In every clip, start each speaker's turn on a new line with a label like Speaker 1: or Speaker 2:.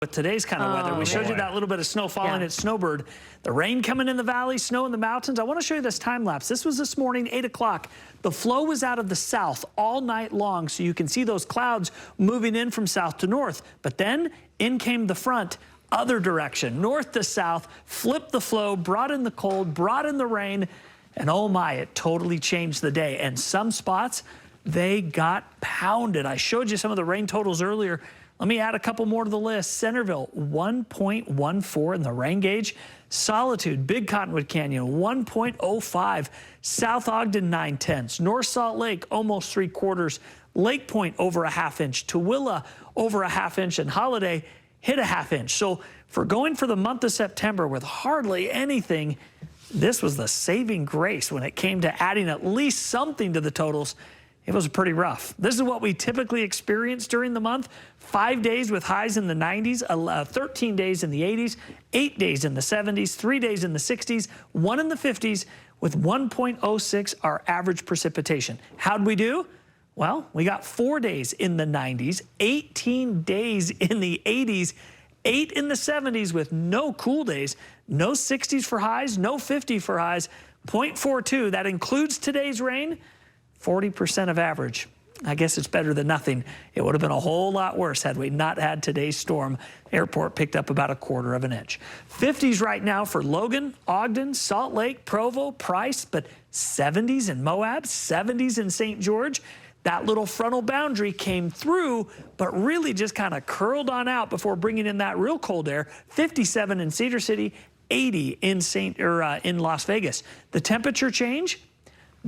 Speaker 1: With today's kind of weather, we showed you that little bit of snow falling at Snowbird. The rain coming in the valley, snow in the mountains. I want to show you this time lapse. This was this morning, 8 o'clock. The flow was out of the south all night long, so you can see those clouds moving in from south to north. But then in came the front, other direction, north to south, flipped the flow, brought in the cold, brought in the rain, and oh my, it totally changed the day. And some spots, they got pounded. I showed you some of the rain totals earlier. Let me add a couple more to the list. Centerville, 1.14 in the rain gauge. Solitude, Big Cottonwood Canyon, 1.05. South Ogden, 9/10. North Salt Lake, almost 3/4. Lake Point, over a ½ inch. Tooele, over a ½ inch. And Holiday hit a ½ inch. So for going for the month of September with hardly anything, this was the saving grace when it came to adding at least something to the totals. It was pretty rough. This is what we typically experience during the month. 5 days with highs in the 90s, 13 days in the 80s, 8 days in the 70s, 3 days in the 60s, 1 in the 50s, with 1.06 our average precipitation. How'd we do? Well, we got 4 days in the 90s, 18 days in the 80s, 8 in the 70s with no cool days, no 60s for highs, no 50 for highs, 0.42. That includes today's rain. 40% of average. I guess it's better than nothing. It would have been a whole lot worse had we not had today's storm. Airport picked up about 1/4 inch. 50s right now for Logan, Ogden, Salt Lake, Provo, Price, but 70s in Moab, 70s in St. George. That little frontal boundary came through, but really just kind of curled on out before bringing in that real cold air. 57 in Cedar City, 80 in in Las Vegas. The temperature change?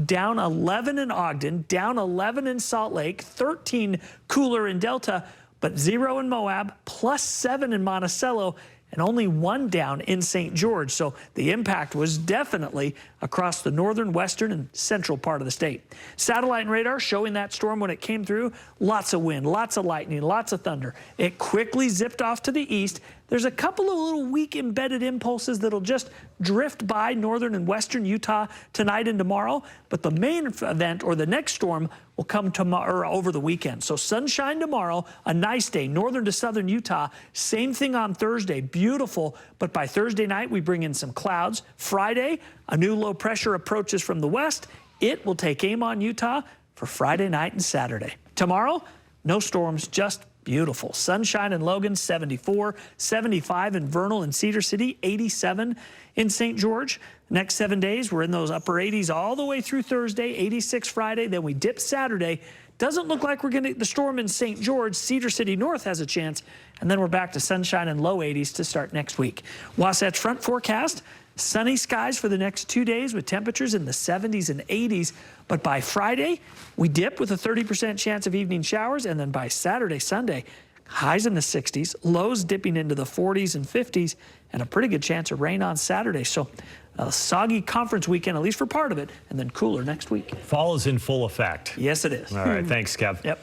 Speaker 1: Down 11 in Ogden, down 11 in Salt Lake, 13 cooler in Delta, but 0 in Moab, +7 in Monticello, and only 1 down in St. George. So the impact was definitely across the northern, western, and central part of the state. Satellite and radar showing that storm when it came through. Lots of wind, lots of lightning, lots of thunder. It quickly zipped off to the east. There's a couple of little weak embedded impulses that'll just drift by northern and western Utah tonight and tomorrow. But the main event, or the next storm, will come tomorrow or over the weekend. So sunshine tomorrow, a nice day, northern to southern Utah. Same thing on Thursday, beautiful. But by Thursday night, we bring in some clouds. Friday, a new low pressure approaches from the west. It will take aim on Utah for Friday night and Saturday. Tomorrow, no storms, just beautiful. Sunshine in Logan, 74, 75 in Vernal and Cedar City, 87 in St. George. Next 7 days, we're in those upper 80s all the way through Thursday, 86 Friday, then we dip Saturday. Doesn't look like we're going to get the storm in St. George. Cedar City North has a chance, and then we're back to sunshine and low 80s to start next week. Wasatch Front forecast, sunny skies for the next 2 days with temperatures in the 70s and 80s. But by Friday, we dip with a 30% chance of evening showers. And then by Saturday, Sunday, highs in the 60s, lows dipping into the 40s and 50s, and a pretty good chance of rain on Saturday. So a soggy conference weekend, at least for part of it, and then cooler next week.
Speaker 2: Fall is in full effect.
Speaker 1: Yes, it is.
Speaker 2: All right. Thanks, Kev.
Speaker 1: Yep.